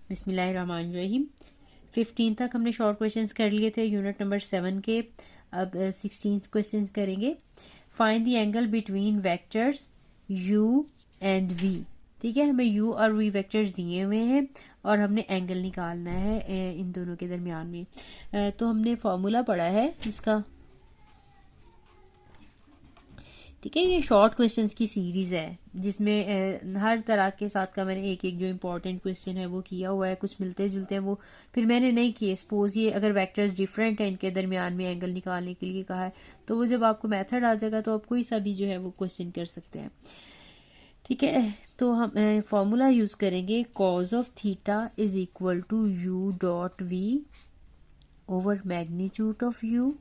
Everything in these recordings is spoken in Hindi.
बिस्मिल्लाहिर्रहमानिर्रहीम। 15 तक हमने शॉर्ट क्वेश्चंस कर लिए थे यूनिट नंबर 7 के। अब 16 क्वेश्चंस करेंगे। Find the angle between vectors u and v। ठीक है, हमें u और v वेक्टर्स दिए हुए हैं और हमने एंगल निकालना है इन दोनों के दरमियान में। तो हमने फॉर्मूला पढ़ा है इसका। ठीक है, ये शॉर्ट क्वेश्चंस की सीरीज़ है जिसमें हर तरह के साथ का मैंने एक एक जो इम्पोर्टेंट क्वेश्चन है वो किया हुआ है। कुछ मिलते जुलते हैं वो फिर मैंने नहीं किए। सपोज ये अगर वेक्टर्स डिफरेंट हैं, इनके दरमियान में एंगल निकालने के लिए कहा है, तो वो जब आपको मेथड आ जाएगा तो आप कोई सा भी जो है वो क्वेश्चन कर सकते हैं। ठीक है, तो हम फॉर्मूला यूज़ करेंगे। Cos of theta is equal to u dot v over magnitude of u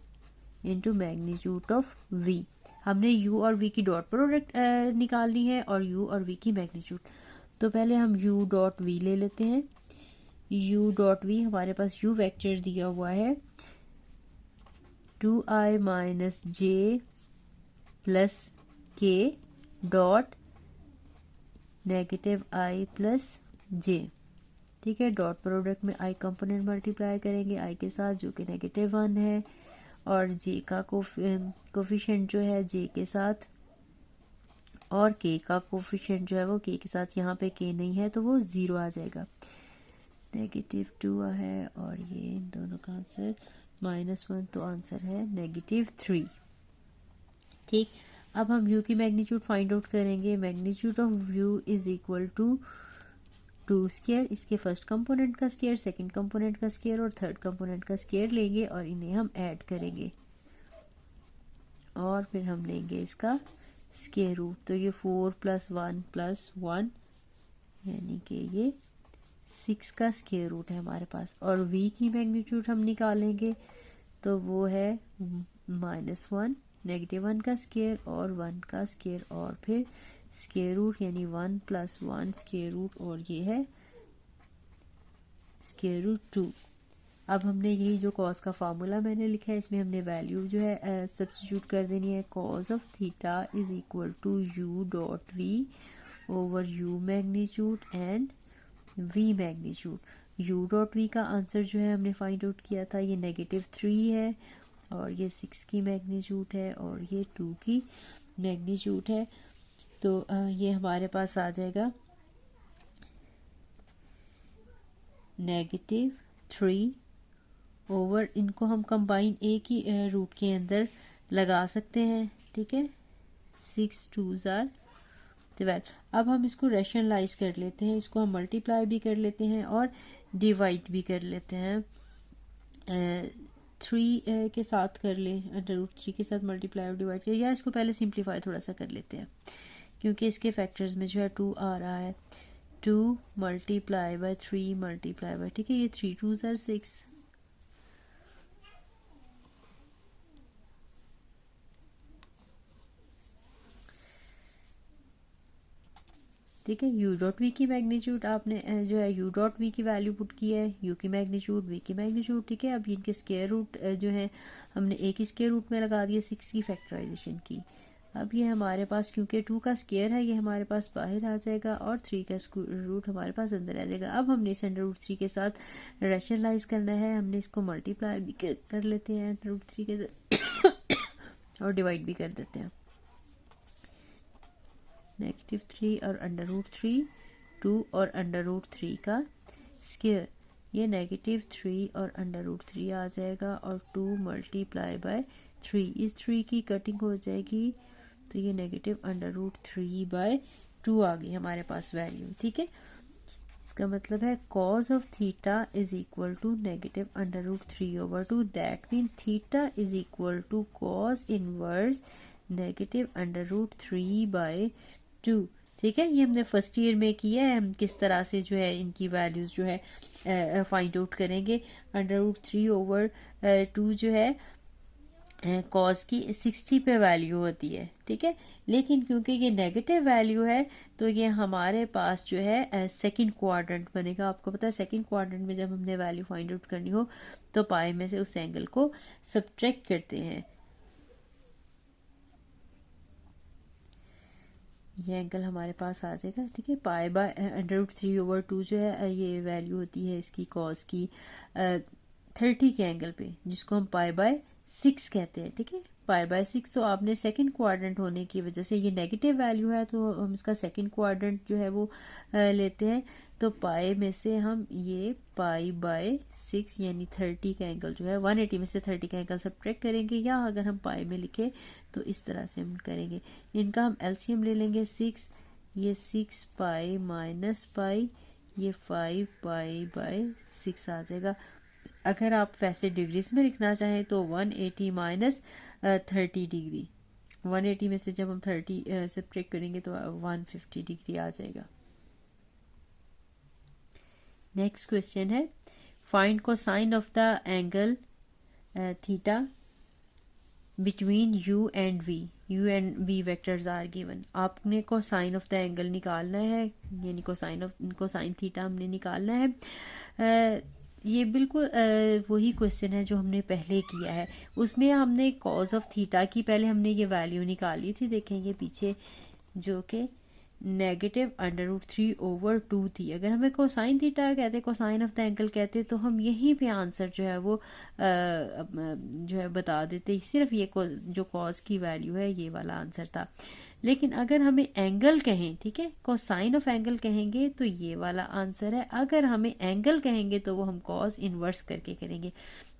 into magnitude of v. हमने u और v की डॉट प्रोडक्ट निकालनी है और u और v की मैग्नीट्यूड। तो पहले हम u डॉट v ले लेते हैं। u डॉट v हमारे पास u वेक्टर दिया हुआ है 2i minus j plus k dot negative i plus j। ठीक है, डॉट प्रोडक्ट में i कंपोनेंट मल्टीप्लाई करेंगे i के साथ जो कि -1 है, और j का कोफिशिएंट जो है j के साथ, और k का कोफिशिएंट जो है वो k के साथ। यहाँ पे k नहीं है तो वो 0 आ जाएगा। -2 है और ये इन दोनों का आंसर -1, तो आंसर है -3। ठीक, अब हम u की मैग्नीट्यूड फाइंड आउट करेंगे। Magnitude of u is equal to 2 square, इसके फर्स्ट कंपोनेंट का स्क्वायर, सेकंड कंपोनेंट का स्क्वायर और थर्ड कंपोनेंट का स्क्वायर लेंगे और इन्हें हम ऐड करेंगे और फिर हम लेंगे इसका स्क्वायर रूट। तो ये 4 + 1 + 1 यानी कि ये 6 का स्क्वायर रूट है हमारे पास। और v की मैग्नीट्यूड हम निकालेंगे तो वो है -1, -1 का स्क्वायर और 1 का स्क्वायर और फिर स्क्वायर रूट, यानी 1 + 1 स्क्वायर रूट, और ये है स्क्वायर रूट 2। अब हमने यही जो कॉस का फार्मूला मैंने लिखा है इसमें हमने वैल्यू जो है सब्स्टिट्यूट कर देनी है। Cos of theta is equal to u dot v over u magnitude and v magnitude. U dot v का आंसर जो है हमने फाइंड आउट किया था, ये -3 है और ये 6 की मैग्नीट्यूड है और ये 2 की मैग्नीट्यूड है। तो ये हमारे पास आ जाएगा -3 ओवर, इनको हम कंबाइन एक ही रूट के अंदर लगा सकते हैं। ठीक है, 6 2s are 12। अब हम इसको रैशनलाइज कर लेते हैं, इसको हम मल्टीप्लाई भी कर लेते हैं और डिवाइड भी कर लेते हैं। 3 के साथ कर ले, √3 के साथ मल्टीप्लाई और डिवाइड कर, या इसको पहले सिंप्लीफाई थोड़ा सा कर लेते हैं क्योंकि इसके फैक्टर्स में जो है 2 आ रहा है। 2 × 3 × ठीक है, ये 3 2s are 6। ठीक है, u डॉट वी की मैग्नीट्यूड आपने जो है u डॉट वी की वैल्यू पुट की है, u की मैग्नीट्यूड v की मैग्नीट्यूड। ठीक है, अब इनके स्क्वायर रूट जो है हमने एक ही स्क्वायर रूट में लगा दिया 6 की फैक्टराइजेशन की। अब ये हमारे पास क्योंकि 2 का स्क्वायर है ये हमारे पास बाहर आ जाएगा और 3 का रूट हमारे पास अंदर आ जाएगा। अब हमने इसे √3 के साथ रैशनलाइज करना है, हमने इसको मल्टीप्लाई भी कर लेते हैं √3 के साथ और डिवाइड भी कर देते हैं। -3 और √3, 2 और √3 का स्क्वायर, ये -3 और √3 आ जाएगा और 2 × 3, इस 3 की कटिंग हो जाएगी तो ये -√3/2 आ गई हमारे पास वैल्यू। ठीक है, इसका मतलब है cos of theta is equal to -√3/2। That mean theta is equal to cos inverse -√3/2। ठीक है, ये हमने फर्स्ट ईयर में किया है। हम किस तरह से जो है इनकी वैल्यूज़ जो है फाइंड आउट करेंगे। √3/2 जो है कॉस की 60 पे वैल्यू होती है। ठीक है, लेकिन क्योंकि ये नेगेटिव वैल्यू है तो ये हमारे पास जो है सेकंड क्वाड्रेंट बनेगा। आपको पता है सेकंड क्वाड्रेंट में जब हमने वैल्यू फाइंड आउट करनी हो तो पाई में से उस एंगल को सब्ट्रैक्ट करते हैं। ये एंगल हमारे पास आ जाएगा, ठीक है। पाई बाय √3/2 जो है ये वैल्यू होती है इसकी कॉस की 30 के एंगल पे, जिसको हम पाई बाय 6 कहते हैं, ठीक है। पाई बाय 6, तो आपने सेकंड क्वाड्रेंट होने की वजह से ये नेगेटिव वैल्यू है, तो हम इसका सेकंड क्वाड्रेंट जो है वो लेते हैं। तो पाई में से हम ये पाई बाय 6 यानी 30 का एंगल जो है 180 में से 30 का एंगल सब्ट्रैक्ट करेंगे, या अगर हम पाई में लिखे तो इस तरह से हम करेंगे। इनका हम एलसीएम ले लेंगे 6, ये 6 पाई माइनस पाई, ये 5 पाई बाय 6 आ जाएगा। अगर आप वैसे डिग्रीज में लिखना चाहें तो 180 माइनस 30 डिग्री, 180 में से जब हम 30 सब्ट्रैक्ट करेंगे तो 150 डिग्री आ जाएगा। नेक्स्ट क्वेश्चन है, find cosine of the angle theta between u and v vectors are given. आपने कोसाइन ऑफ द एंगल निकालना है, यानी कोसाइन थीटा हमने निकालना है। ये बिल्कुल वही क्वेश्चन है जो हमने पहले किया है। उसमें हमने कॉज ऑफ थीटा की पहले हमने ये वैल्यू निकाली थी, देखेंगे पीछे, जो कि -√3/2 थी। अगर हमें कोसाइन थीटा कहते, कोसाइन ऑफ द एंगल कहते, तो हम यहीं पे आंसर जो है वो जो है बता देते, सिर्फ ये जो कॉस की वैल्यू है ये वाला आंसर था। लेकिन अगर हमें एंगल कहें, ठीक है, कोसाइन ऑफ एंगल कहेंगे तो ये वाला आंसर है। अगर हमें एंगल कहेंगे तो वो हम कॉस इन्वर्स करके करेंगे।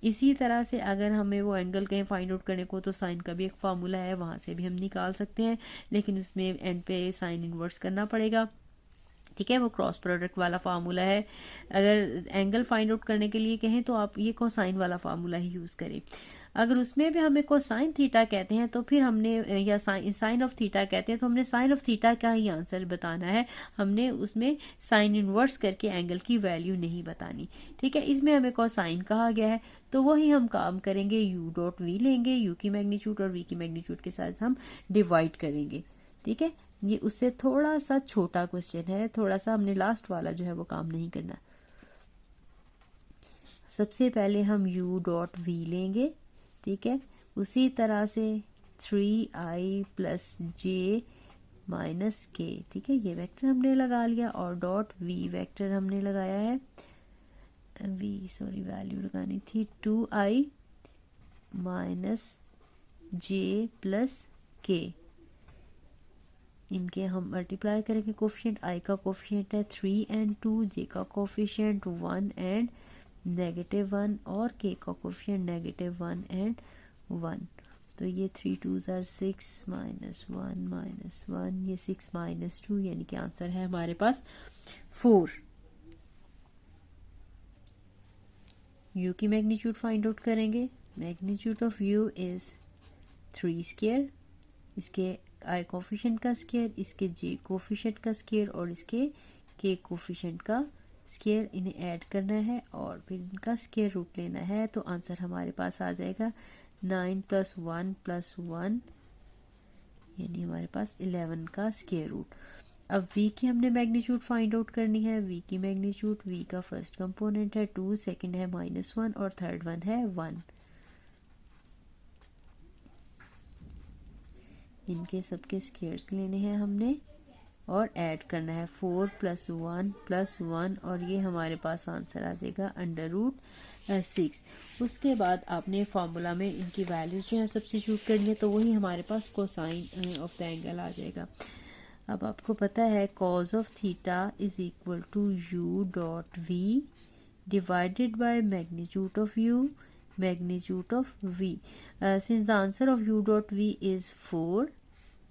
इसी तरह से अगर हमें वो एंगल कहें फाइंड आउट करने को, तो साइन का भी एक फार्मूला है, वहाँ से भी हम निकाल सकते हैं, लेकिन उसमें एंड पे साइन इन्वर्स करना पड़ेगा, ठीक है। वो क्रॉस प्रोडक्ट वाला फार्मूला है। अगर एंगल फाइंड आउट करने के लिए कहें तो आप ये कोसाइन वाला फार्मूला ही यूज़ करें। अगर उसमें भी हमें कोसाइन थीटा कहते हैं तो फिर हमने, या साइन ऑफ थीटा कहते हैं तो हमने साइन ऑफ थीटा का ही आंसर बताना है, हमने उसमें साइन इन्वर्स करके एंगल की वैल्यू नहीं बतानी, ठीक है। इसमें हमें कोसाइन कहा गया है, तो वही हम काम करेंगे, यू डॉट वी लेंगे, यू की मैग्नीट्यूड और वी की मैग्नीट्यूड के साथ हम डिवाइड करेंगे, ठीक है। ये उससे थोड़ा सा छोटा क्वेश्चन है, थोड़ा सा हमने लास्ट वाला जो है वो काम नहीं करना। सबसे पहले हम u डॉट वी लेंगे, ठीक है। उसी तरह से 3i प्लस जे माइनस के, ठीक है, ये वेक्टर हमने लगा लिया, और डॉट वी वेक्टर हमने लगाया है, वैल्यू लगानी थी 2i माइनस जे प्लस के। इनके हम मल्टीप्लाई करेंगे, कोफिशिएंट आई का कोफिशिएंट है 3 and 2, जे का कोफिशिएंट 1 and -1, और के का कोफिशिएंट -1 and 1। तो ये 3 2s are 6 -1 ये 6 -2, यानी कि आंसर है हमारे पास 4। यू की मैग्नीट्यूड फाइंड आउट करेंगे, magnitude of you is 3 square, इसके आई कोफिशिएंट का स्क्वायर, इसके जे कोफिशिएंट का स्क्वायर और इसके के कोफिशिएंट का स्क्वायर, इन्हें ऐड करना है और फिर इनका स्क्वायर रूट लेना है। तो आंसर हमारे पास आ जाएगा 9 + 1 + 1, यानी हमारे पास 11 का स्क्वायर रूट। अब v की हमने मैग्नीट्यूड फाइंड आउट करनी है। v की मैग्नीट्यूड, v का फर्स्ट कंपोनेंट है 2, सेकंड है -1 और थर्ड वन है 1। इनके सबके स्क्वायर्स लेने हैं हमने और ऐड करना है 4 + 1 + 1, और ये हमारे पास आंसर आ जाएगा √6। उसके बाद आपने फार्मूला में इनकी वैल्यूज जो है सब्स्टिट्यूट करनी है, तो वही हमारे पास कोसाइन ऑफ द एंगल आ जाएगा। अब आपको पता है cos of theta is equal to u dot v divided by magnitude of u magnitude of v. Since the answer of u dot v is 4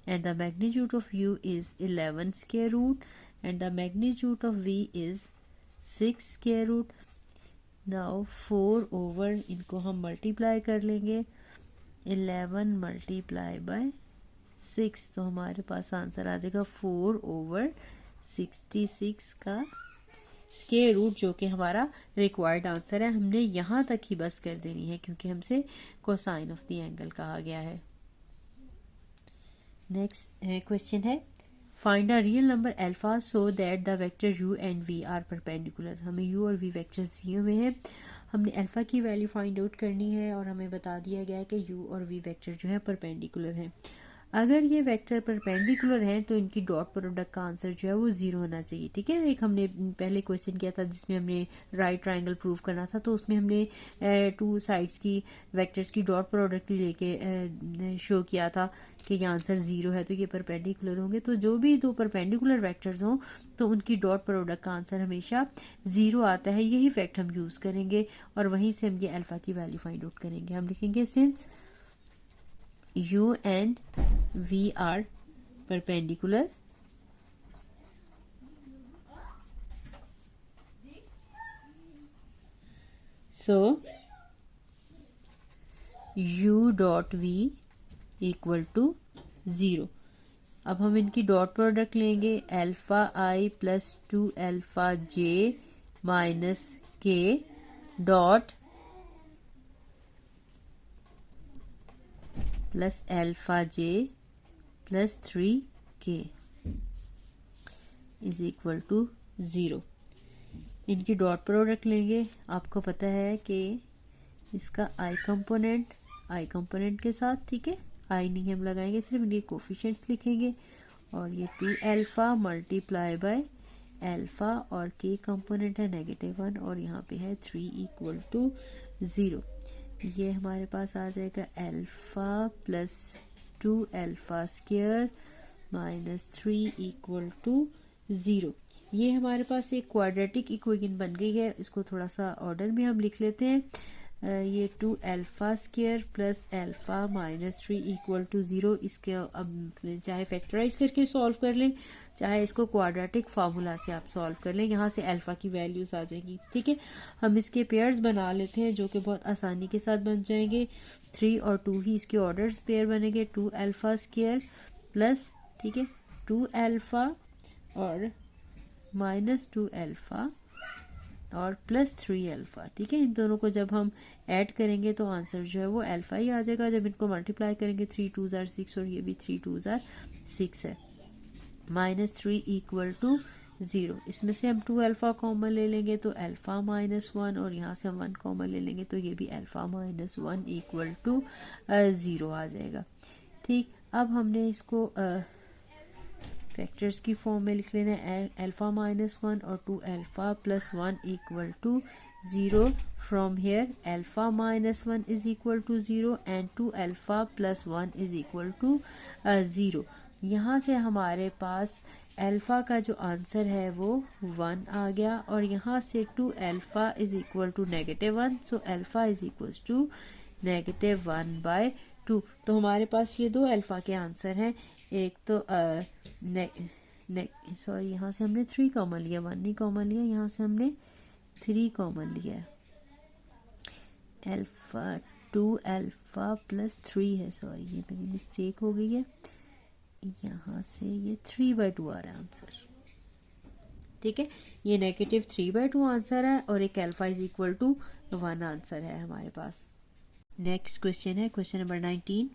and the magnitude of u is 11 square root and the magnitude of v is 6 square root. Now 4 over, इनको हम मल्टीप्लाई कर लेंगे, 11 मल्टीप्लाई बाय 6, तो हमारे पास आंसर आ जाएगा 4/66 का स्क्वायर रूट, जो कि हमारा रिक्वायर्ड आंसर है। हमने यहाँ तक ही बस कर देनी है क्योंकि हमसे कोसाइन ऑफ द एंगल कहा गया है। नेक्स्ट क्वेश्चन है, find a real number alpha so that the vector u and v are perpendicular. हमें u और v वेक्टर्स दिए हुए हैं, हमने अल्फा की वैल्यू फाइंड आउट करनी है और हमें बता दिया गया है कि u और v वेक्टर जो है परपेंडिकुलर हैं। अगर ये वेक्टर परपेंडिकुलर हैं तो इनकी डॉट प्रोडक्ट का आंसर जो है वो 0 होना चाहिए। ठीक है, एक हमने पहले क्वेश्चन किया था जिसमें हमने राइट ट्रायंगल प्रूव करना था, तो उसमें हमने टू साइड्स की वेक्टर्स की डॉट प्रोडक्ट ही लेके शो किया था कि ये आंसर 0 है, तो ये परपेंडिकुलर होंगे। तो जो भी दो परपेंडिकुलर वेक्टर्स हों तो उनकी डॉट प्रोडक्ट का आंसर हमेशा 0 आता है। यही फैक्ट हम यूज़ करेंगे और वहीं से हम ये अल्फ़ा की वैल्यू फाइंड आउट करेंगे। हम लिखेंगे since U and V are perpendicular, so U dot V equal to 0। अब हम इनकी डॉट प्रोडक्ट लेंगे, alpha i plus 2 alpha j minus k dot plus alpha j plus 3k is equal to 0। इनकी डॉट प्रोडक्ट लेंगे, आपको पता है कि इसका आई कंपोनेंट के साथ, ठीक है, आई नहीं हम लगाएंगे, सिर्फ इनके कोफिशिएंट्स लिखेंगे और ये 2 अल्फ़ा मल्टीप्लाई बाय अल्फ़ा और के कंपोनेंट है -1 और यहाँ पे है 3 इक्वल टू 0। ये हमारे पास आ जाएगा alpha plus 2 alpha square minus 3 equal to 0। ये हमारे पास एक क्वाड्रेटिक इक्वेशन बन गई है। इसको थोड़ा सा ऑर्डर में हम लिख लेते हैं। ये 2 alpha square plus alpha minus 3 equal to 0। इसके अब चाहे फैक्टराइज करके सॉल्व कर लें, चाहे इसको क्वाड्रेटिक फार्मूला से आप सॉल्व कर लें, यहाँ से अल्फ़ा की वैल्यूज़ आ जाएंगी। ठीक है, हम इसके पेयर्स बना लेते हैं जो कि बहुत आसानी के साथ बन जाएंगे। 3 और 2 ही इसके ऑर्डर्स पेयर बनेंगे। 2 अल्फ़ा स्क्वायर प्लस, ठीक है, 2 अल्फ़ा और माइनस 2 अल्फ़ा और प्लस 3 अल्फ़ा। ठीक है, इन दोनों को जब हम ऐड करेंगे तो आंसर जो है वो अल्फ़ा ही आ जाएगा। जब इनको मल्टीप्लाई करेंगे 3 2 ज़ार 6 और ये भी 3 2 ज़ार 6 है। -3 इक्वल टू 0। इसमें से हम 2 अल्फ़ा कॉमन ले लेंगे तो अल्फ़ा -1 और यहाँ से हम 1 कॉमन ले लेंगे तो ये भी अल्फ़ा -1 इक्वल टू 0 आ जाएगा। ठीक, अब हमने इसको फैक्टर्स की फॉर्म में लिख लेना है। अल्फ़ा -1 और 2 alpha plus 1 equal to 0। From here alpha -1 is equal to 0 and 2 alpha plus 1 is equal to 0। यहाँ से हमारे पास अल्फ़ा का जो आंसर है वो 1 आ गया और यहाँ से 2 alpha is equal to -1, so alpha is equal to -1/2। तो हमारे पास ये दो अल्फ़ा के आंसर हैं। एक तो सॉरी, यहाँ से हमने 3 कॉमन लिया, 1 नहीं कॉमन लिया, यहाँ से हमने 3 कॉमन लिया है। अल्फ़ा 2 अल्फ़ा प्लस 3 है, सॉरी ये मेरी मिस्टेक हो गई है, यहाँ से ये 3/2 आ रहा है आंसर। ठीक है, ये -3/2 आंसर है और एक alpha is equal to 1 answer है हमारे पास। नेक्स्ट क्वेश्चन है question number 19।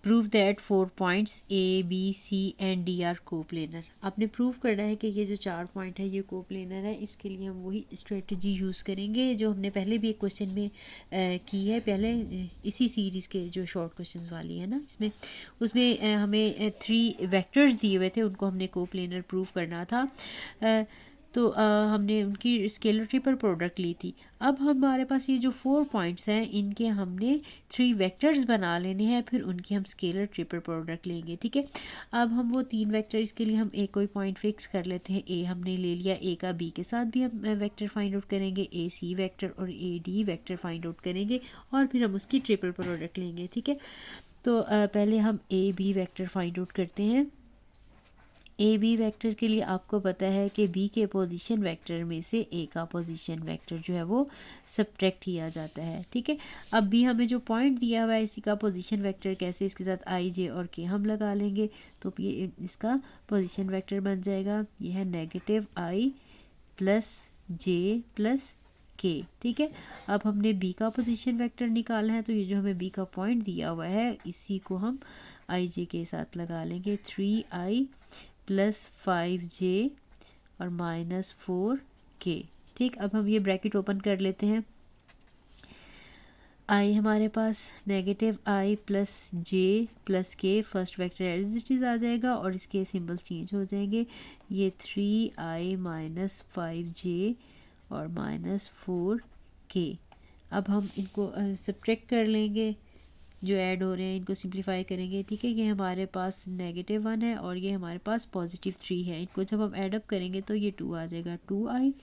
Prove that 4 points A B C and D are coplanar. आपने प्रूव करना है कि ये जो 4 पॉइंट है ये कोप्लेनर है। इसके लिए हम वही स्ट्रेटजी यूज़ करेंगे जो हमने पहले भी एक क्वेश्चन में की है, पहले इसी सीरीज़ के जो शॉर्ट क्वेश्चंस वाली है ना, उसमें हमें 3 वेक्टर्स दिए हुए थे, उनको हमने कोप्लेनर प्रूव करना था। तो हमने उनकी स्केलर ट्रिपल प्रोडक्ट ली थी। अब हमारे पास ये जो 4 पॉइंट्स हैं इनके हमने 3 वेक्टर्स बना लेने हैं, फिर उनकी हम स्केलर ट्रिपल प्रोडक्ट लेंगे। ठीक है, अब हम वो 3 वेक्टर्स के लिए हम एक कोई पॉइंट फिक्स कर लेते हैं। ए हमने ले लिया, ए का बी के साथ भी हम वेक्टर फाइंड आउट करेंगे, ए सी वेक्टर और A D vector find out करेंगे और फिर हम उसकी ट्रिपल प्रोडक्ट लेंगे। ठीक है, तो पहले हम A B vector find out करते हैं। ए बी वेक्टर के लिए आपको पता है कि बी के पोजीशन वेक्टर में से ए का पोजीशन वेक्टर जो है वो सब्ट्रैक्ट किया जाता है। ठीक है, अब भी हमें जो पॉइंट दिया हुआ है इसी का पोजीशन वेक्टर कैसे, इसके साथ आई जे और के हम लगा लेंगे तो ये इसका पोजीशन वेक्टर बन जाएगा। ये है -i प्लस जे प्लस के। ठीक है, अब हमने बी का पोजीशन वेक्टर निकालना है तो ये जो हमें बी का पॉइंट दिया हुआ है इसी को हम आई जे के साथ लगा लेंगे। 3i प्लस 5j और -4k। ठीक, अब हम ये ब्रैकेट ओपन कर लेते हैं। आई हमारे पास negative i plus j plus k, first vector as it is आ जाएगा और इसके सिंबल्स चेंज हो जाएंगे। ये 3i माइनस 5j और माइनस 4k। अब हम इनको सब्ट्रैक्ट कर लेंगे, जो ऐड हो रहे हैं इनको सिंप्लीफाई करेंगे। ठीक है, ये हमारे पास -1 है और ये हमारे पास +3 है। इनको जब हम ऐड अप करेंगे तो ये 2 आ जाएगा, 2i।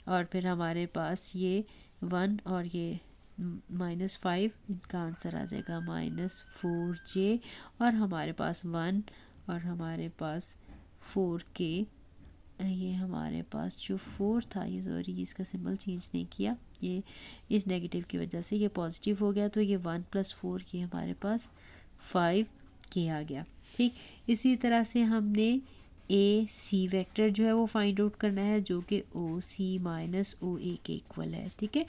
और फिर हमारे पास ये 1 और ये -5, इनका आंसर आ जाएगा -4j। और हमारे पास 1 और हमारे पास 4k। ये हमारे पास जो 4 था, ये सॉरी इसका सिंबल चेंज नहीं किया, ये इस नेगेटिव की वजह से ये पॉजिटिव हो गया, तो ये 1 + 4 ये हमारे पास 5k आ गया। ठीक, इसी तरह से हमने ए सी वेक्टर जो है वो फाइंड आउट करना है, जो कि ओ सी माइनस ओ ए के इक्वल है। ठीक है,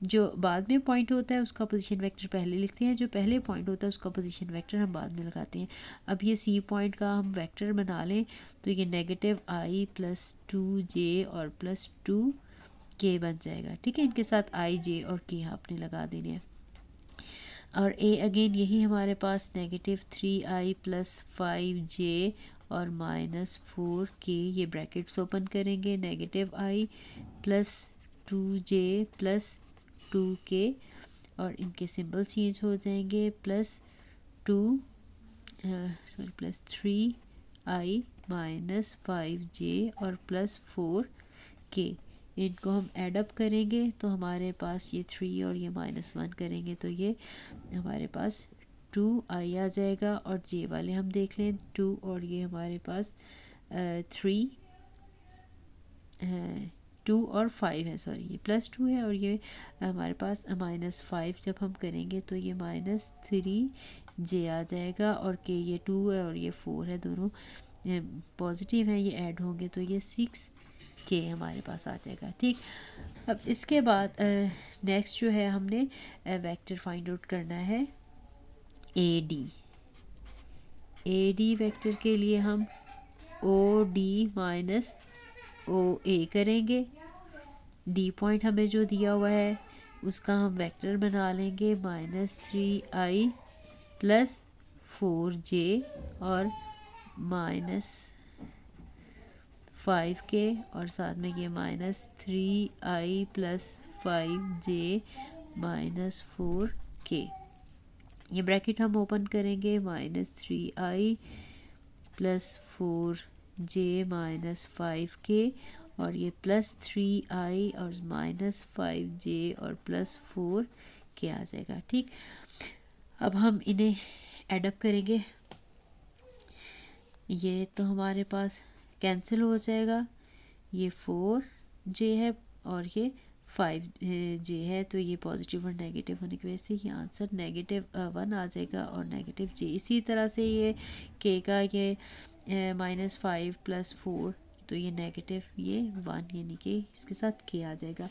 जो बाद में पॉइंट होता है उसका पोजीशन वेक्टर पहले लिखते हैं, जो पहले पॉइंट होता है उसका पोजीशन वेक्टर हम बाद में लगाते हैं। अब ये सी पॉइंट का हम वेक्टर बना लें तो ये -i + 2j और +2k बन जाएगा। ठीक है, इनके साथ i j और k आपने लगा देने हैं। और ए अगेन यही हमारे पास -3i + 5j और -4k, ये ब्रैकेट्स ओपन करेंगे, -i + 2j + 2k और इनके सिंबल चेंज हो जाएंगे, +3i - 5j और +4k। इनको हम ऐड अप करेंगे तो हमारे पास ये 3 और ये -1 करेंगे तो ये हमारे पास 2i आ जाएगा। और जे वाले हम देख लें 2 और ये हमारे पास 3 2 और 5 है, सॉरी ये +2 है और ये हमारे पास -5 जब हम करेंगे तो ये -3j आ जाएगा। और के ये 2 है और ये 4 है, दोनों पॉजिटिव हैं, ये ऐड होंगे तो ये 6k हमारे पास आ जाएगा। ठीक, अब इसके बाद नेक्स्ट जो है हमने वेक्टर फाइंड आउट करना है ए डी वेक्टर के लिए हम ओ डी माइनस ओ ए करेंगे। डी पॉइंट हमें जो दिया हुआ है उसका हम वेक्टर बना लेंगे, -3i + 4j और -5k और साथ में ये -3i + 5j -4k। ये ब्रैकेट हम ओपन करेंगे, -3i + 4j -5k और ये +3i और -5j और +4k आ जाएगा। ठीक, अब हम इन्हें एडअप करेंगे, ये तो हमारे पास कैंसिल हो जाएगा, ये 4j है और ये 5j है, तो ये पॉजिटिव और नेगेटिव होने की वजह से ये आंसर -1 आ जाएगा और -j। इसी तरह से ये k का ये -5 + 4, तो ये नेगेटिव, ये 1 यानी कि इसके साथ k आ जाएगा।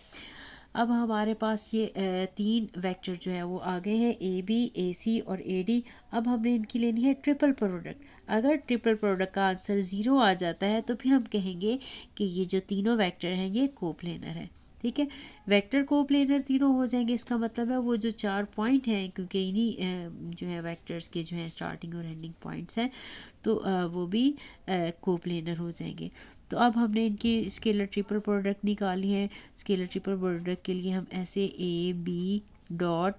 अब हमारे पास ये 3 वेक्टर जो है वो आ गए हैं, ए बी ए सी और ए डी। अब हमने इनकी लेनी है ट्रिपल प्रोडक्ट। अगर ट्रिपल प्रोडक्ट का आंसर 0 आ जाता है तो फिर हम कहेंगे कि ये जो तीनों वेक्टर हैं ये कोप्लेनर है। ठीक है, वेक्टर कोप्लेनर तीनों हो जाएंगे, इसका मतलब है वो जो 4 पॉइंट हैं, क्योंकि इन्हीं जो है वेक्टर्स के जो है स्टार्टिंग और एंडिंग पॉइंट्स हैं, तो वो भी कोप्लेनर हो जाएंगे। तो अब हमने इनकी स्केलर ट्रिपल प्रोडक्ट निकाली है। स्केलर ट्रिपल प्रोडक्ट के लिए हम ऐसे A B dot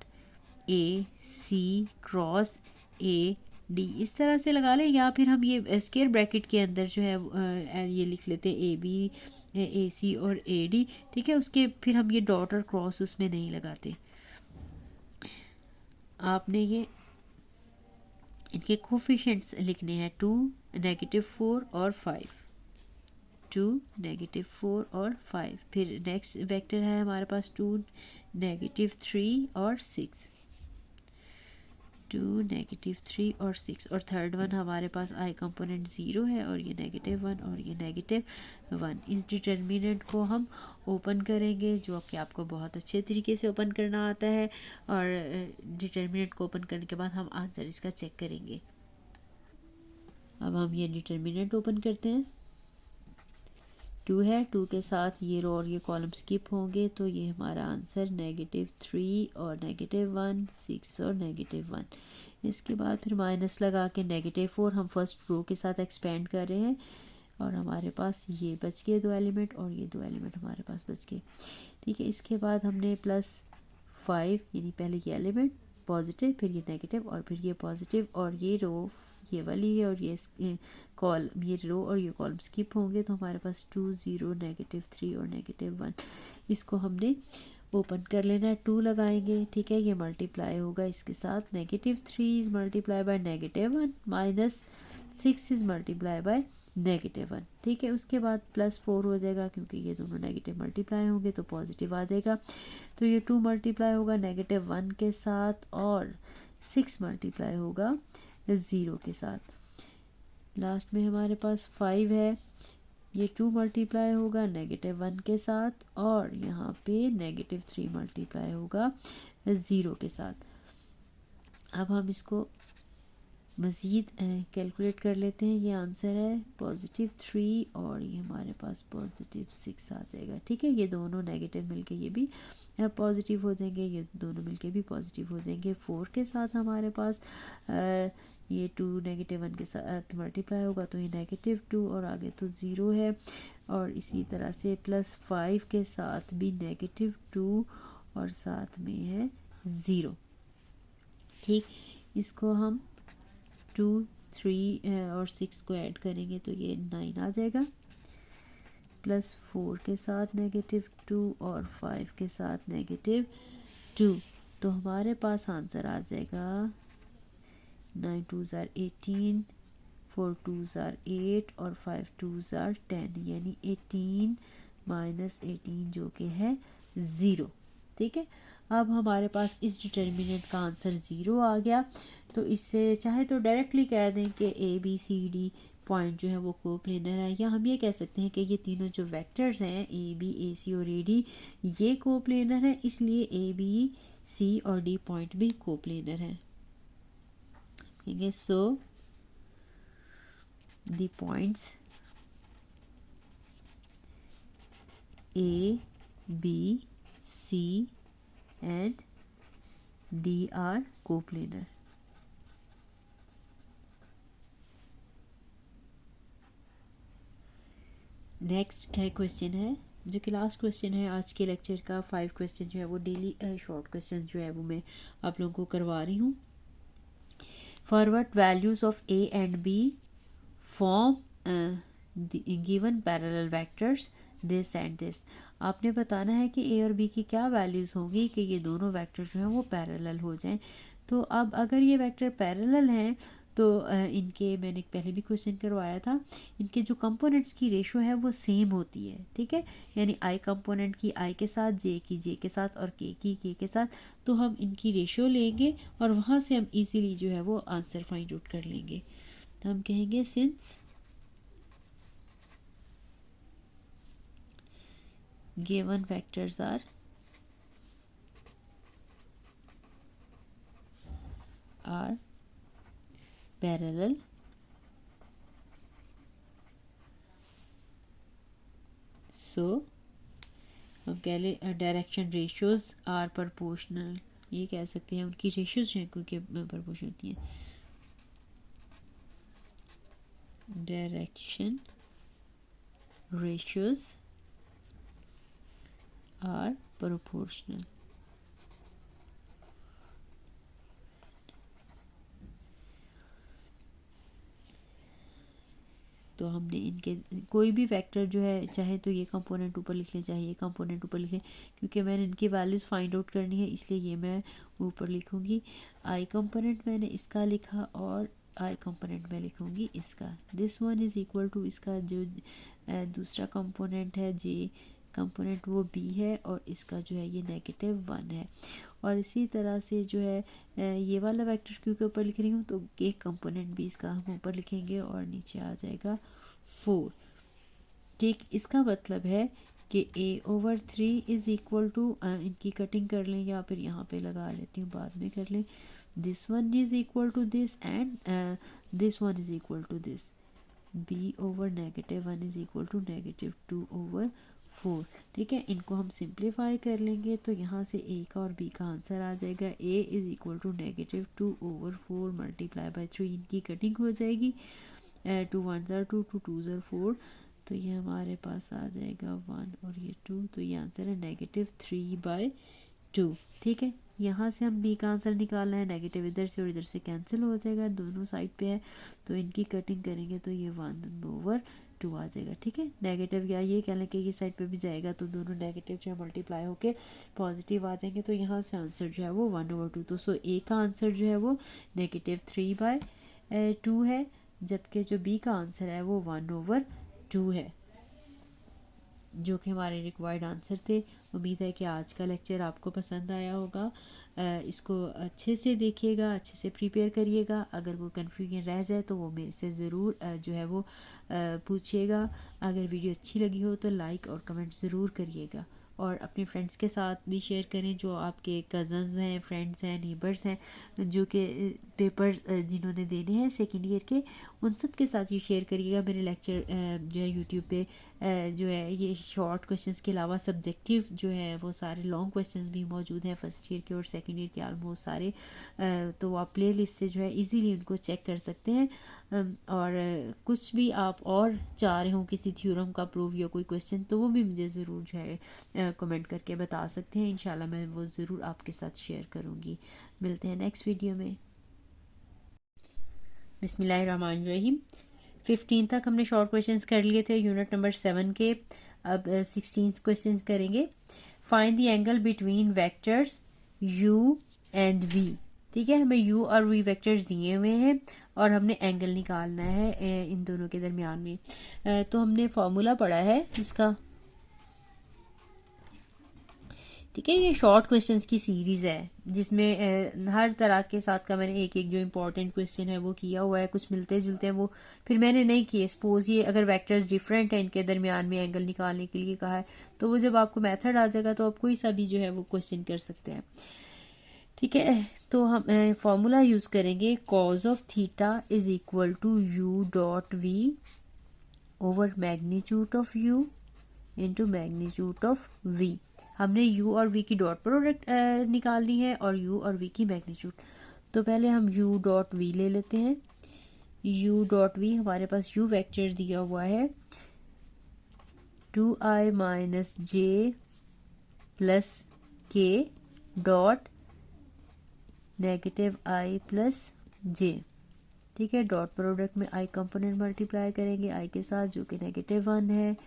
A C cross A D इस तरह से लगा लें, या फिर हम ये स्क्वायर ब्रैकेट के अंदर जो है ये लिख लेते हैं ए बी ए सी और ए डी। ठीक है, उसके फिर हम ये डॉट और क्रॉस उसमें नहीं लगाते। आपने ये इनके कोफिशिएंट्स लिखने हैं 2, -4 और 5, 2, -4 और 5। फिर नेक्स्ट वेक्टर है हमारे पास 2, -3 और 6, 2, -3 और 6। और थर्ड वन हमारे पास आई कंपोनेंट 0 है और ये -1 और ये -1। इस डिटर्मिनेंट को हम ओपन करेंगे, जो कि आपको बहुत अच्छे तरीके से ओपन करना आता है, और डिटर्मिनेंट को ओपन करने के बाद हम आंसर इसका चेक करेंगे। अब हम ये डिटर्मिनेंट ओपन करते हैं, टू है, टू के साथ ये रो और ये कॉलम स्किप होंगे, तो ये हमारा आंसर -3 और -1, 6 और -1। इसके बाद फिर माइनस लगा के -4 हम फर्स्ट रो के साथ एक्सपेंड कर रहे हैं और हमारे पास ये बच गए 2 एलिमेंट और ये 2 एलिमेंट हमारे पास बच गए। ठीक है, इसके बाद हमने +5 यानी पहले ये एलिमेंट पॉजिटिव, फिर ये नेगेटिव और फिर ये पॉजिटिव और ये रो ये वाली है और ये कॉलम, ये रो और ये कॉलम स्किप होंगे, तो हमारे पास 2 0 -3 और -1। इसको हमने ओपन कर लेना है, 2 लगाएंगे। ठीक है, ये मल्टीप्लाई होगा इसके साथ, -3 is multiply by -1 -6 is multiply by -1। ठीक है, उसके बाद +4 हो जाएगा क्योंकि ये दोनों नेगेटिव मल्टीप्लाई होंगे तो पॉजिटिव आ जाएगा। तो ये 2 मल्टीप्लाई होगा -1 के साथ और 6 मल्टीप्लाई होगा 0 के साथ। लास्ट में हमारे पास 5 है, ये 2 मल्टीप्लाई होगा -1 के साथ और यहाँ पे -3 मल्टीप्लाई होगा 0 के साथ। अब हम इसको मज़ीद कैलकुलेट कर लेते हैं। ये आंसर है +3 और ये हमारे पास +6 आ जाएगा। ठीक है, ये दोनों नेगेटिव मिलके ये भी पॉजिटिव हो जाएंगे, ये दोनों मिलके भी पॉजिटिव हो जाएंगे। 4 के साथ हमारे पास ये 2 -1 के साथ मल्टीप्लाई होगा तो ये -2 और आगे तो 0 है और इसी तरह से +5 के साथ भी -2 और साथ में है 0। ठीक, इसको हम 2 3 और 6 को ऐड करेंगे तो ये 9 आ जाएगा, +4 के साथ -2 और 5 के साथ -2, तो हमारे पास आंसर आ जाएगा 9 2s are 18, 4 2s are 8 और 5 2s are 10, यानी 18 - 18 जो कि है 0। ठीक है, अब हमारे पास इस डिटर्मिनेंट का आंसर 0 आ गया। तो इससे चाहे तो डायरेक्टली कह दें कि ABCD पॉइंट जो है वो कोप्लेनर है, या हम ये कह सकते हैं कि ये तीनों जो वेक्टर्स हैं AB AC और AD ये कोप्लेनर है, इसलिए ABC और D पॉइंट भी कोप्लेनर है। ठीक है, so the points ABC and D are coplanar। Next question है जो कि लास्ट क्वेश्चन है आज के लेक्चर का। 5 क्वेश्चन जो है वो डेली शॉर्ट क्वेश्चन जो है वो मैं आप लोगों को करवा रही हूँ। Forward values of A and B form given parallel vectors this and this. आपने बताना है कि A और B की क्या वैल्यूज़ होंगी कि ये दोनों वेक्टर जो हैं वो पैरेलल हो जाएं। तो अब अगर ये वेक्टर पैरेलल हैं तो इनके मैंने पहले भी क्वेश्चन करवाया था, इनके जो कंपोनेंट्स की रेशो है वो सेम होती है। ठीक है, यानी I कंपोनेंट की I के साथ, J की J के साथ और K की K के साथ, तो हम इनकी रेशो लेंगे और वहाँ से हम इजीली जो है वो आंसर फाइंड आउट कर लेंगे। तो हम कहेंगे since given vectors are parallel, so हम कह ले डायरेक्शन रेशियोज आर प्रोपोर्शनल, ये कह सकते हैं उनकी रेशियोज हैं क्योंकि प्रोपोर्शनल होती हैं। Direction ratios are proportional. तो हमने इनके कोई भी वेक्टर जो है, चाहे तो ये कंपोनेंट ऊपर लिख लें चाहे ये कंपोनेंट ऊपर लिख लें, क्योंकि मैंने इनकी वैल्यूज़ फाइंड आउट करनी है इसलिए ये मैं ऊपर लिखूँगी। I कंपोनेंट मैंने इसका लिखा और I कंपोनेंट मैं लिखूँगी इसका। This one is equal to इसका जो दूसरा कंपोनेंट है J कंपोनेंट वो B है और इसका जो है ये -1 है। और इसी तरह से जो है ये वाला वेक्टर क्योंकि ऊपर लिख रही हूँ तो एक कंपोनेंट भी इसका हम ऊपर लिखेंगे और नीचे आ जाएगा 4। ठीक, इसका मतलब है कि A/3 इज़ इक्वल टू, इनकी कटिंग कर लें या फिर यहाँ पे लगा लेती हूँ बाद में कर लें, this one is equal to this and this one is equal to this. b/-1 is equal to -2/4। ठीक है, इनको हम सिंप्लीफाई कर लेंगे तो यहाँ से a का और b का आंसर आ जाएगा। a is equal to -2/4 multiply by 3, इनकी कटिंग हो जाएगी। 2 1 ज़ार 2, 2 2 ज़ार 4, तो ये हमारे पास आ जाएगा 1 और ये 2, तो ये आंसर है -3/2। ठीक है, यहाँ से हम b का आंसर निकालना है। नेगेटिव इधर से और इधर से कैंसिल हो जाएगा, दोनों साइड पे है, तो इनकी कटिंग करेंगे तो ये 1/2 आ जाएगा। ठीक है, नेगेटिव या ये कह लें कि ये साइड पे भी जाएगा तो दोनों नेगेटिव जो है मल्टीप्लाई होके पॉजिटिव आ जाएंगे, तो यहाँ से आंसर जो है वो 1/2। तो सो a का आंसर जो है वो -3/2 है, जबकि जो b का आंसर है वो 1/2 है, जो कि हमारे रिक्वायर्ड आंसर थे। उम्मीद है कि आज का लेक्चर आपको पसंद आया होगा। इसको अच्छे से देखिएगा, अच्छे से प्रिपेयर करिएगा। अगर वो कन्फ्यूजन रह जाए तो वो मेरे से ज़रूर जो है वो पूछिएगा। अगर वीडियो अच्छी लगी हो तो लाइक और कमेंट ज़रूर करिएगा, और अपने फ्रेंड्स के साथ भी शेयर करें, जो आपके कज़न्स हैं, फ्रेंड्स हैं, नेबर्स हैं, जो कि पेपर्स जिन्होंने देने हैं सेकेंड ईयर के, उन सब के साथ ये शेयर करिएगा। मेरे लेक्चर जो है यूट्यूब पे जो है ये शॉर्ट क्वेश्चंस के अलावा सब्जेक्टिव जो है वो सारे लॉन्ग क्वेश्चंस भी मौजूद हैं, फर्स्ट ईयर के और सेकेंड ईयर के ऑलमोस्ट सारे। तो आप प्ले लिस्ट से जो है इजीली उनको चेक कर सकते हैं। और कुछ भी आप और चाह रहे हो किसी थ्योरम का प्रूव या कोई क्वेश्चन, तो वो भी मुझे ज़रूर जो है कमेंट करके बता सकते हैं। इंशाल्लाह मैं वो ज़रूर आपके साथ शेयर करूँगी। मिलते हैं नेक्स्ट वीडियो में। बिस्मिल्लाहिर्रहमानिर्रहीम। 15 तक हमने शॉर्ट क्वेश्चंस कर लिए थे यूनिट नंबर 7 के। अब 16 क्वेश्चंस करेंगे। Find the angle between vectors u and v। ठीक है, हमें u और v वेक्टर्स दिए हुए हैं और हमने एंगल निकालना है इन दोनों के दरमियान में। तो हमने फार्मूला पढ़ा है इसका। ठीक है, ये शॉर्ट क्वेश्चंस की सीरीज़ है जिसमें हर तरह के साथ का मैंने एक एक जो इम्पोर्टेंट क्वेश्चन है वो किया हुआ है। कुछ मिलते जुलते हैं वो फिर मैंने नहीं किए। सपोज ये अगर वेक्टर्स डिफरेंट हैं, इनके दरमियान में एंगल निकालने के लिए कहा है, तो वो जब आपको मेथड आ जाएगा तो आप कोई सा भी जो है वो क्वेश्चन कर सकते हैं। ठीक है, तो हम फॉर्मूला यूज़ करेंगे। Cos of theta is equal to u dot v over magnitude of u into magnitude of v। हमने u और v की डॉट प्रोडक्ट निकालनी है और u और v की मैग्नीट्यूड। तो पहले हम u डॉट v ले लेते हैं। u डॉट v हमारे पास u वेक्टर दिया हुआ है 2i minus j plus k dot negative i plus j। ठीक है, डॉट प्रोडक्ट में i कंपोनेंट मल्टीप्लाई करेंगे i के साथ, जो कि -1 है,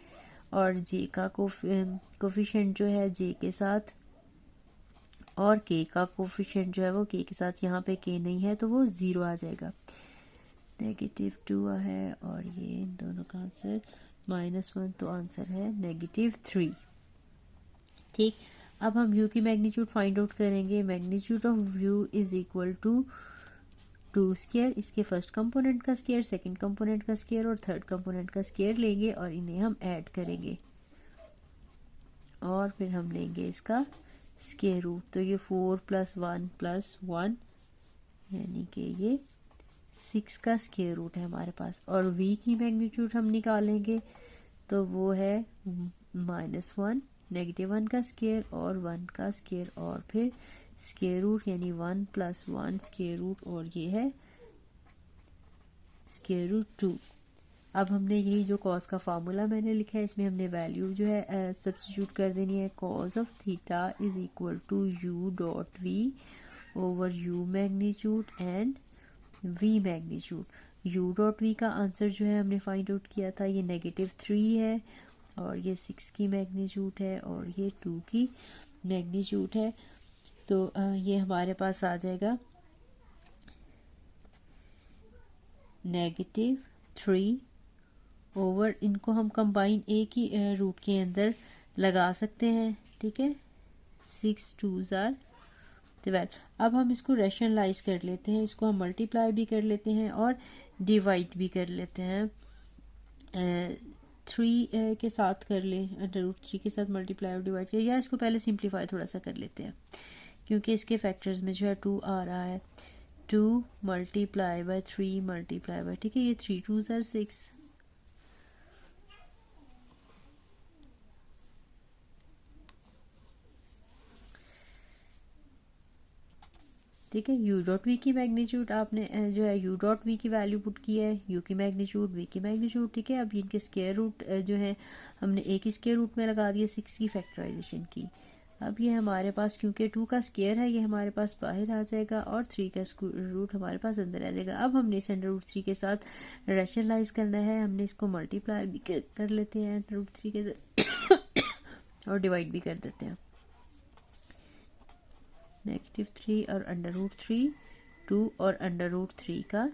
और j का कोफिशिएंट जो है j के साथ, और k का कोफिशिएंट जो है वो k के साथ। यहाँ पे k नहीं है तो वो 0 आ जाएगा। -2 है और ये इन दोनों का आंसर -1, तो आंसर है -3। ठीक, अब हम u की मैग्नीट्यूड फाइंड आउट करेंगे। Magnitude of u is equal to 2 square, इसके फर्स्ट कंपोनेंट का स्क्वायर, सेकंड कंपोनेंट का स्क्वायर और थर्ड कंपोनेंट का स्क्वायर लेंगे और इन्हें हम ऐड करेंगे और फिर हम लेंगे इसका स्क्वायर रूट। तो ये 4 + 1 + 1 यानी कि ये 6 का स्क्वायर रूट है हमारे पास। और v की मैग्नीट्यूड हम निकालेंगे तो वो है -1, -1 का स्क्वायर और 1 का स्क्वायर और फिर स्क्वायर रूट, यानी 1 + 1 स्क्वायर रूट, और ये है स्क्वायर रूट 2। अब हमने यही जो कॉस का फार्मूला मैंने लिखा है इसमें हमने वैल्यू जो है सब्स्टिट्यूट कर देनी है। Cos of theta is equal to u dot v over u magnitude and v magnitude. u dot v का आंसर जो है हमने फाइंड आउट किया था, ये -3 है और ये 6 की मैग्नीट्यूड है और ये 2 की मैग्नीट्यूड है। तो ये हमारे पास आ जाएगा -3 ओवर, इनको हम कंबाइन एक ही रूट के अंदर लगा सकते हैं। ठीक है, 6 2 ज़ार 12। अब हम इसको रैशनलाइज कर लेते हैं, इसको हम मल्टीप्लाई भी कर लेते हैं और डिवाइड भी कर लेते हैं। 3 के साथ कर ले, √3 के साथ मल्टीप्लाई और डिवाइड कर, या इसको पहले सिंप्लीफाई थोड़ा सा कर लेते हैं क्योंकि इसके फैक्टर्स में जो है 2 आ रहा है। 2 × 3 × ठीक है, ये 3 2 ज़ार 6 ठीक है। यू डॉट वी की मैग्नीट्यूड आपने जो है यू डॉट वी की वैल्यू पुट की है, यू की मैग्नीट्यूड, वी की मैग्नीट्यूड, ठीक है। अब इनके स्क्वायर रूट जो है हमने एक ही स्क्वायर रूट में लगा दिया 6 की फैक्टराइजेशन की। अब ये हमारे पास क्योंकि 2 का स्क्वायर है ये हमारे पास बाहर आ जाएगा और 3 का रूट हमारे पास अंदर आ जाएगा। अब हमने इसे अंडर रूट 3 के साथ रैशनलाइज करना है, हमने इसको मल्टीप्लाई भी कर लेते हैं अंडर रूट 3 के साथ और डिवाइड भी कर देते हैं। -3 और अंडर रूट 3, 2 और अंडर रूट 3 का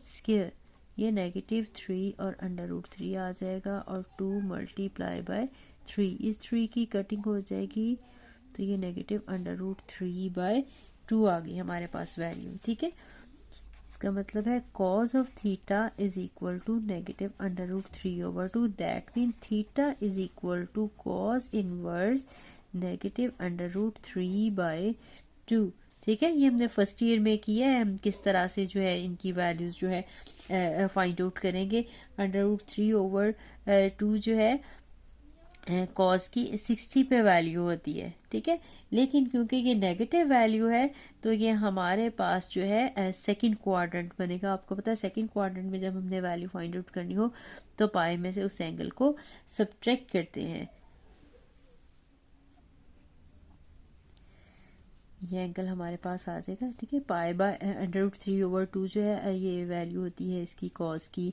स्क्वायर, ये -3 और अंडर रूट 3 आ जाएगा और 2 मल्टीप्लाई बाय 3, इस 3 की कटिंग हो जाएगी तो ये -√3/2 आ गई हमारे पास वैल्यू, ठीक है। इसका मतलब है cos of theta is equal to -√3/2, that mean theta is equal to cos inverse -√3/2, ठीक है। ये हमने फर्स्ट ईयर में किया है, हम किस तरह से जो है इनकी वैल्यूज़ जो है फाइंड आउट करेंगे। √3/2 जो है कॉस की 60 पे वैल्यू होती है, ठीक है। लेकिन क्योंकि ये नेगेटिव वैल्यू है तो ये हमारे पास जो है सेकंड क्वाड्रेंट बनेगा। आपको पता है सेकंड क्वाड्रेंट में जब हमने वैल्यू फाइंड आउट करनी हो तो पाई में से उस एंगल को सब्ट्रैक्ट करते हैं। ये एंगल हमारे पास आ जाएगा, ठीक है। पाई बाय √3/2 जो है ये वैल्यू होती है इसकी कॉस की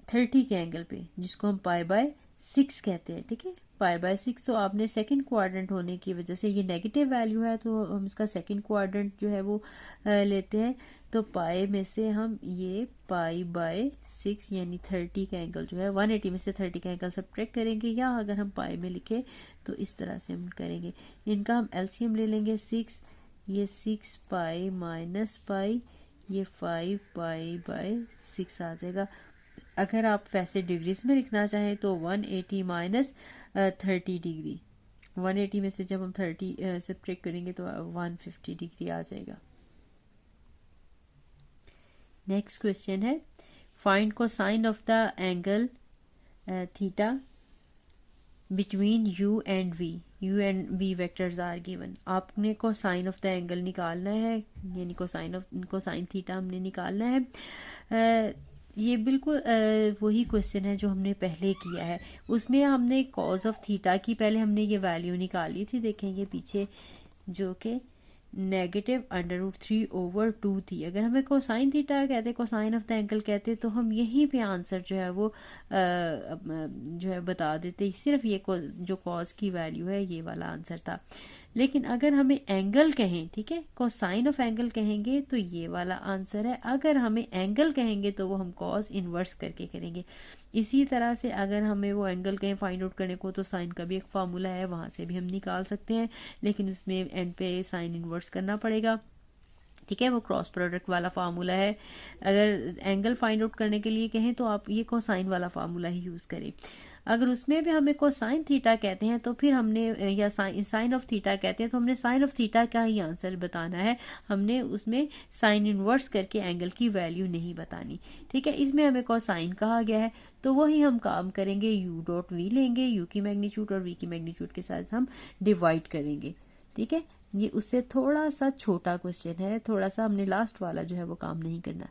30 के एंगल पे, जिसको हम पाई बाय 6 कहते हैं, ठीक है। पाई बाय 6, तो आपने सेकंड क्वाड्रेंट होने की वजह से ये नेगेटिव वैल्यू है तो हम इसका सेकंड क्वाड्रेंट जो है वो लेते हैं। तो पाई में से हम ये पाई बाय 6 यानी 30 का एंगल जो है 180 में से 30 का एंगल सब्ट्रैक्ट करेंगे, या अगर हम पाई में लिखे तो इस तरह से हम करेंगे। इनका हम एलसीएम ले लेंगे 6, ये 6 पाई माइनस पाई, ये 5 पाई बाय 6 आ जाएगा। अगर आप वैसे डिग्रीज में लिखना चाहें तो 180 माइनस 30 डिग्री, 180 में से जब हम 30 सब्ट्रैक्ट करेंगे तो 150 डिग्री आ जाएगा। नेक्स्ट क्वेश्चन है find cosine of the angle theta between u and v vectors are given. आपने कोसाइन ऑफ द एंगल निकालना है, यानी कोसाइन थीटा हमने निकालना है। ये बिल्कुल वही क्वेश्चन है जो हमने पहले किया है, उसमें हमने कॉज ऑफ थीटा की पहले हमने ये वैल्यू निकाली थी, देखेंगे पीछे, जो कि -√3/2 थी। अगर हमें कोसाइन थीटा कहते, कोसाइन ऑफ द एंगल कहते, तो हम यहीं पे आंसर जो है वो जो है बता देते, सिर्फ ये जो कॉस की वैल्यू है ये वाला आंसर था। लेकिन अगर हमें एंगल कहें, ठीक है, कोसाइन ऑफ एंगल कहेंगे तो ये वाला आंसर है। अगर हमें एंगल कहेंगे तो वो हम कॉस इन्वर्स करके करेंगे। इसी तरह से अगर हमें वो एंगल कहें फाइंड आउट करने को तो साइन का भी एक फार्मूला है, वहाँ से भी हम निकाल सकते हैं, लेकिन उसमें एंड पे साइन इन्वर्स करना पड़ेगा, ठीक है। वो क्रॉस प्रोडक्ट वाला फार्मूला है। अगर एंगल फाइंड आउट करने के लिए कहें तो आप ये कोसाइन वाला फार्मूला ही यूज़ करें। अगर उसमें भी हमें कोसाइन थीटा कहते हैं तो फिर हमने, या साइन ऑफ थीटा कहते हैं तो हमने साइन ऑफ थीटा का ही आंसर बताना है, हमने उसमें साइन इन्वर्स करके एंगल की वैल्यू नहीं बतानी, ठीक है। इसमें हमें कोसाइन कहा गया है तो वही हम काम करेंगे, यू डॉट वी लेंगे, यू की मैग्नीट्यूड और वी की मैग्नीट्यूड के साथ हम डिवाइड करेंगे, ठीक है। ये उससे थोड़ा सा छोटा क्वेश्चन है, थोड़ा सा हमने लास्ट वाला जो है वो काम नहीं करना।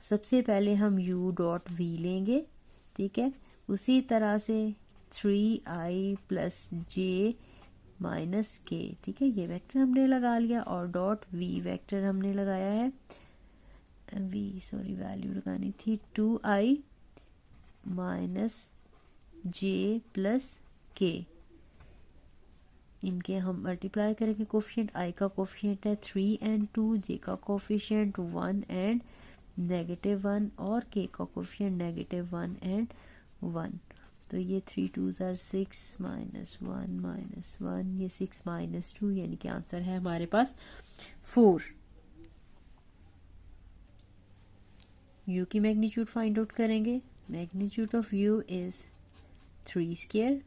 सबसे पहले हम u डॉट वी लेंगे, ठीक है। उसी तरह से 3i प्लस जे माइनस के, ठीक है, ये वेक्टर हमने लगा लिया और डॉट वी वेक्टर हमने लगाया है, वैल्यू लगानी थी 2i माइनस जे प्लस के। इनके हम मल्टीप्लाई करेंगे, कोफिशिएंट i का कोफिशिएंट है 3 and 2, j का कोफिशिएंट 1 and -1 और k का कोफिशिएंट -1 and 1। तो ये 3 2s are 6 -1 ये 6 -2, यानी कि आंसर है हमारे पास 4। u की मैग्नीट्यूड फाइंड आउट करेंगे, magnitude of u is 3 square,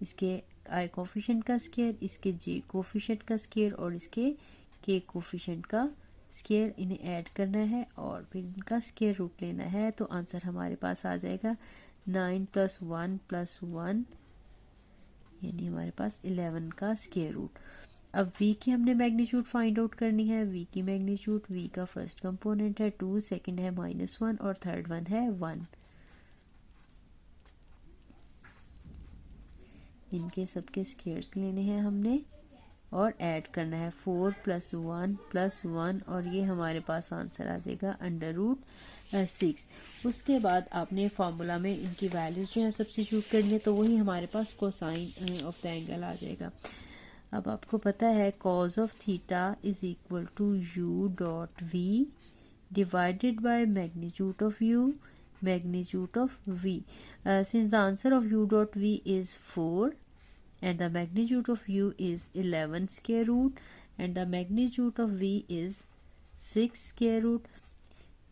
इसके i कोफिशिएंट का स्क्वायर, इसके j कोफिशिएंट का स्क्वायर और इसके k कोफिशिएंट का स्क्वायर, इन्हें ऐड करना है और फिर इनका स्क्वायर रूट लेना है। तो आंसर हमारे पास आ जाएगा 9 + 1 + 1, यानी हमारे पास 11 का स्क्वायर रूट। अब v की हमने मैग्नीट्यूड फाइंड आउट करनी है। v की मैग्नीट्यूड, v का फर्स्ट कंपोनेंट है 2, सेकंड है -1 और थर्ड वन है 1। इनके सबके स्क्वायर्स लेने हैं हमने और ऐड करना है 4 + 1 + 1 और ये हमारे पास आंसर आ जाएगा √6। उसके बाद आपने फार्मूला में इनकी वैल्यूज जो है सब्स्टिट्यूट करनी है, तो वही हमारे पास कोसाइन ऑफ द एंगल आ जाएगा। अब आपको पता है cos of theta is equal to u dot v divided by magnitude of u magnitude of v. Since the answer of u dot v is 4 and the magnitude of u is 11 square root and the magnitude of v is 6 square root.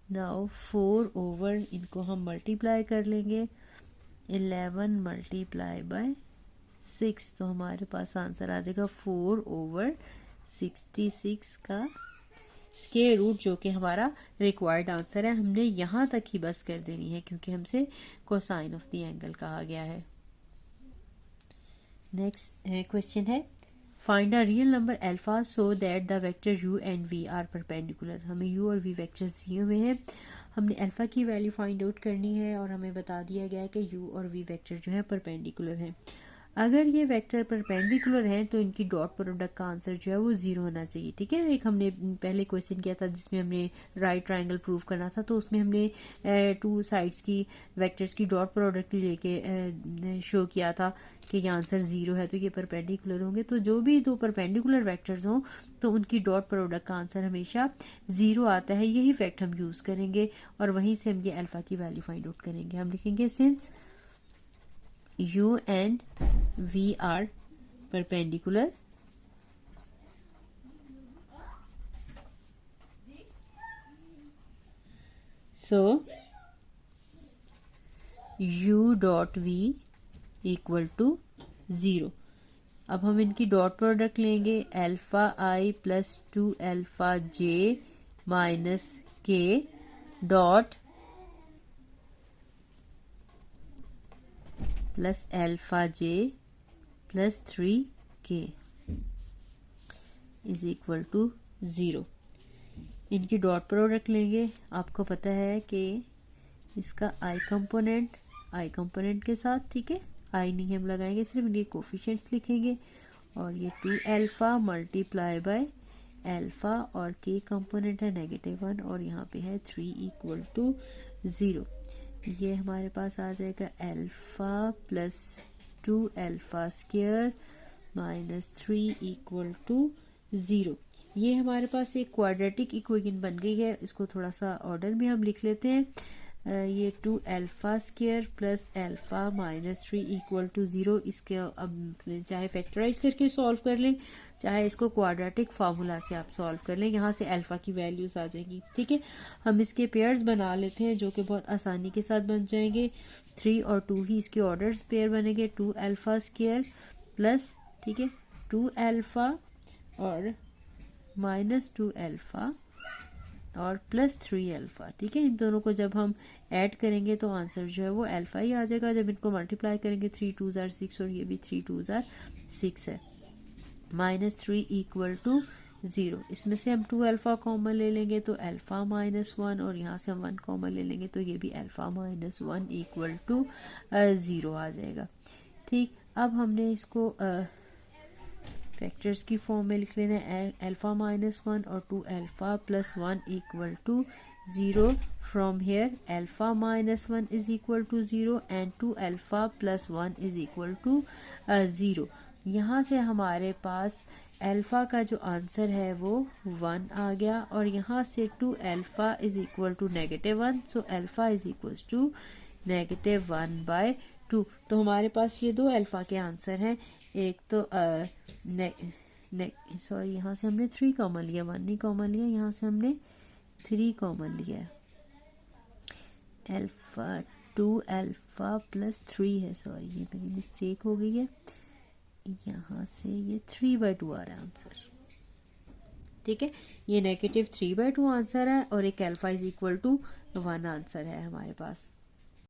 Now 4 over इनको हम मल्टीप्लाई कर लेंगे 11 मल्टीप्लाई बाय 6, तो हमारे पास आंसर आ जाएगा 4/66 का स्क्वायर रूट, जो कि हमारा रिक्वायर्ड आंसर है। हमने यहाँ तक ही बस कर देनी है क्योंकि हमसे कोसाइन ऑफ द एंगल कहा गया है। नेक्स्ट क्वेश्चन है find a real number alpha so that the vector u and v are perpendicular. हमें u और v वेक्टर्स दिए हुए हैं, हमने अल्फा की वैल्यू फाइंड आउट करनी है और हमें बता दिया गया है कि u और v वेक्टर जो है परपेंडिकुलर हैं। अगर ये वेक्टर परपेंडिकुलर हैं तो इनकी डॉट प्रोडक्ट का आंसर जो है वो 0 होना चाहिए। ठीक है, एक हमने पहले क्वेश्चन किया था जिसमें हमने राइट ट्रायंगल प्रूव करना था, तो उसमें हमने 2 साइड्स की वेक्टर्स की डॉट प्रोडक्ट लेके शो किया था कि ये आंसर 0 है, तो ये परपेंडिकुलर होंगे। तो जो भी 2 परपेंडिकुलर वेक्टर्स हों तो उनकी डॉट प्रोडक्ट का आंसर हमेशा 0 आता है। यही फैक्ट हम यूज़ करेंगे और वहीं से हम ये अल्फ़ा की वैल्यू फाइंड आउट करेंगे। हम लिखेंगे since u and v are perpendicular, so u dot v equal to 0। अब हम इनकी डॉट प्रोडक्ट लेंगे alpha i plus 2 alpha j minus k dot plus alpha j plus 3k is equal to 0। इनकी डॉट प्रोडक्ट लेंगे, आपको पता है कि इसका i कंपोनेंट के साथ, ठीक है, i नहीं हम लगाएंगे, सिर्फ इनके कोफिशिएंट्स लिखेंगे और ये 2 अल्फा मल्टीप्लाई बाय अल्फा और k कंपोनेंट है -1 और यहाँ पे है 3 इक्वल टू 0। ये हमारे पास आ जाएगा alpha plus 2 alpha square minus 3 equal to 0। ये हमारे पास एक क्वाड्रेटिक इक्वेशन बन गई है। इसको थोड़ा सा ऑर्डर में हम लिख लेते हैं। ये 2 alpha square plus alpha minus 3 equal to 0। इसके अब चाहे फैक्टराइज करके सॉल्व कर लें, चाहे इसको क्वाड्रेटिक फार्मूला से आप सॉल्व कर लें, यहाँ से अल्फा की वैल्यूज आ जाएंगी। ठीक है, हम इसके पेयर्स बना लेते हैं जो कि बहुत आसानी के साथ बन जाएंगे। 3 और 2 ही इसके ऑर्डर्स पेयर बनेंगे। 2 अल्फा स्क्वायर प्लस, ठीक है, 2 अल्फा और माइनस 2 अल्फा और प्लस 3 अल्फा। ठीक है, इन दोनों को जब हम ऐड करेंगे तो आंसर जो है वो अल्फा ही आ जाएगा। जब इनको मल्टीप्लाई करेंगे 3 2 ज़ार 6 और ये भी 3 2 ज़ार 6 है। -3 इक्वल टू 0। इसमें से हम 2 अल्फा कॉमन ले लेंगे तो अल्फा -1 और यहाँ से हम 1 कॉमन ले लेंगे तो ये भी अल्फा -1 इक्वल टू 0 आ जाएगा। ठीक, अब हमने इसको फैक्टर्स की फॉर्म में लिख लेना है अल्फा -1 और 2 alpha plus 1 equal to 0। From here alpha -1 is equal to 0 and 2 alpha plus 1 is equal to 0। यहाँ से हमारे पास अल्फा का जो आंसर है वो 1 आ गया और यहाँ से 2 alpha is equal to -1, so alpha is equal to -1/2। तो हमारे पास ये 2 अल्फा के आंसर हैं। एक तो सॉरी, यहाँ से हमने 3 कॉमन लिया, 1 नहीं कॉमन लिया, यहाँ से हमने 3 कॉमन लिया है। अल्फा 2 अल्फा प्लस 3 है, सॉरी ये मेरी मिस्टेक हो गई है, यहाँ से ये 3/2 आ रहा है आंसर। ठीक है, ये -3/2 आंसर है और एक alpha is equal to 1 answer है हमारे पास।